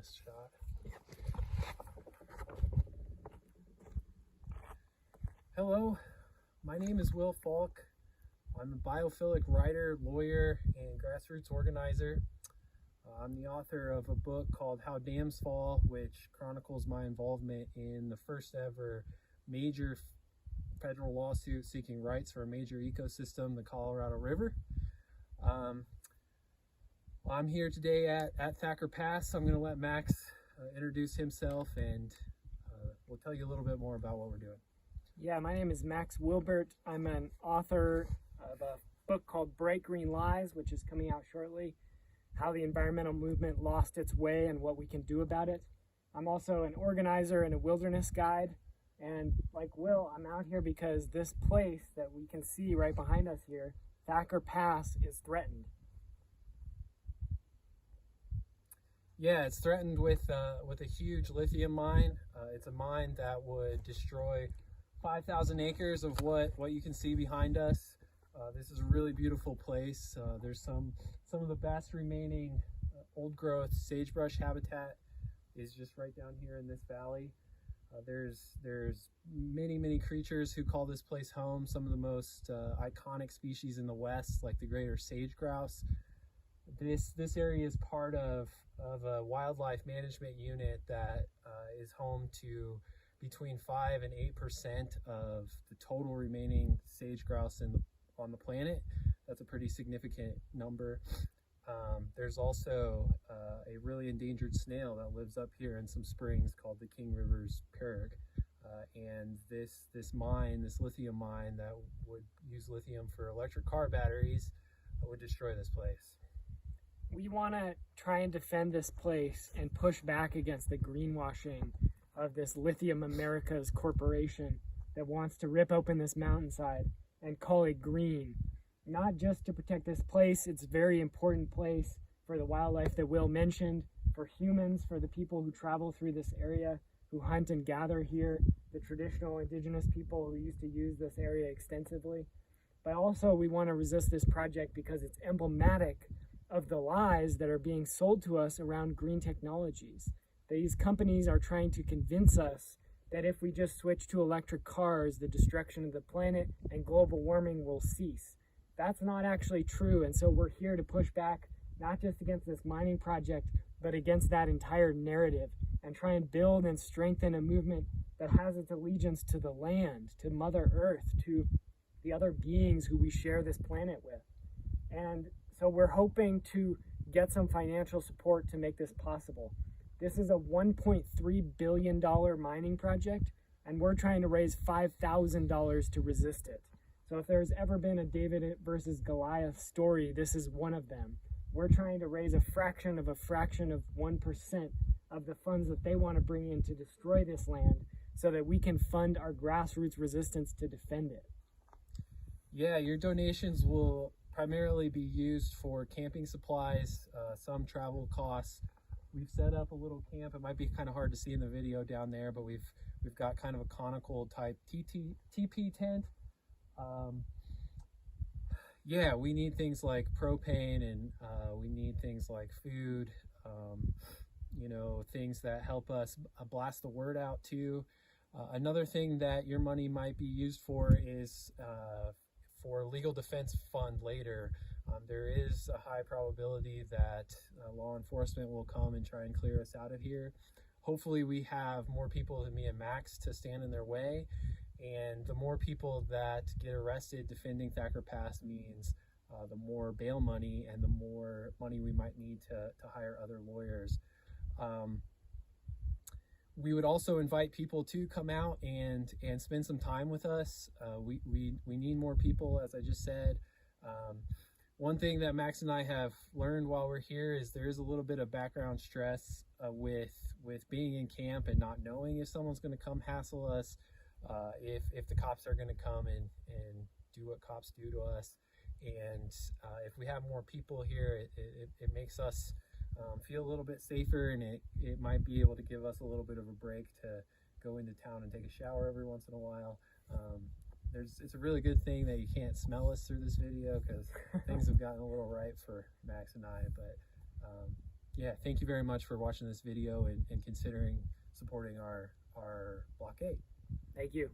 Shot. Hello, my name is Will Falk. I'm a biophilic writer, lawyer, and grassroots organizer. I'm the author of a book called How Dams Fall, which chronicles my involvement in the first ever major federal lawsuit seeking rights for a major ecosystem, the Colorado River. I'm here today at Thacker Pass. I'm going to let Max introduce himself, and we'll tell you a little bit more about what we're doing. Yeah, my name is Max Wilbert. I'm an author of a book called Bright Green Lies, which is coming out shortly, how the environmental movement lost its way and what we can do about it. I'm also an organizer and a wilderness guide. And like Will, I'm out here because this place that we can see right behind us here, Thacker Pass, is threatened. Yeah, it's threatened with a huge lithium mine. It's a mine that would destroy 5,000 acres of what you can see behind us. This is a really beautiful place. There's some of the best remaining old growth sagebrush habitat is just right down here in this valley. There's many creatures who call this place home. Some of the most iconic species in the West, like the greater sage grouse. This area is part of a wildlife management unit that is home to between 5 and 8% of the total remaining sage grouse on the planet. That's a pretty significant number. There's also a really endangered snail that lives up here in some springs called the King River's Perg. And this mine, this lithium mine that would use lithium for electric car batteries, would destroy this place. We want to try and defend this place and push back against the greenwashing of this Lithium Americas corporation that wants to rip open this mountainside and call it green. Not just to protect this place, it's a very important place for the wildlife that Will mentioned, for humans, for the people who travel through this area, who hunt and gather here, the traditional indigenous people who used to use this area extensively. But also we want to resist this project because it's emblematic of the lies that are being sold to us around green technologies. These companies are trying to convince us that if we just switch to electric cars, the destruction of the planet and global warming will cease. That's not actually true, and so we're here to push back not just against this mining project, but against that entire narrative and try and build and strengthen a movement that has its allegiance to the land, to Mother Earth, to the other beings who we share this planet with. And so we're hoping to get some financial support to make this possible. This is a $1.3 billion mining project, and we're trying to raise $5,000 to resist it. So if there's ever been a David versus Goliath story, this is one of them. We're trying to raise a fraction of 1% of the funds that they want to bring in to destroy this land so that we can fund our grassroots resistance to defend it. Yeah, your donations will primarily be used for camping supplies, some travel costs. We've set up a little camp. It might be kind of hard to see in the video down there, but we've got kind of a conical type TP tent. Yeah, we need things like propane, and we need things like food, things that help us blast the word out too. Another thing that your money might be used for is for legal defense fund later. There is a high probability that law enforcement will come and try and clear us out of here. Hopefully we have more people than me and Max to stand in their way, and the more people that get arrested defending Thacker Pass means the more bail money and the more money we might need to hire other lawyers. We would also invite people to come out and spend some time with us. We need more people, as I just said. One thing that Max and I have learned while we're here is there is a little bit of background stress with being in camp and not knowing if someone's going to come hassle us, if the cops are going to come and do what cops do to us. And if we have more people here, it makes us feel a little bit safer, and it might be able to give us a little bit of a break to go into town and take a shower every once in a while. It's a really good thing that you can't smell us through this video, because things have gotten a little ripe for Max and I, but Yeah, thank you very much for watching this video and considering supporting our blockade. Thank you.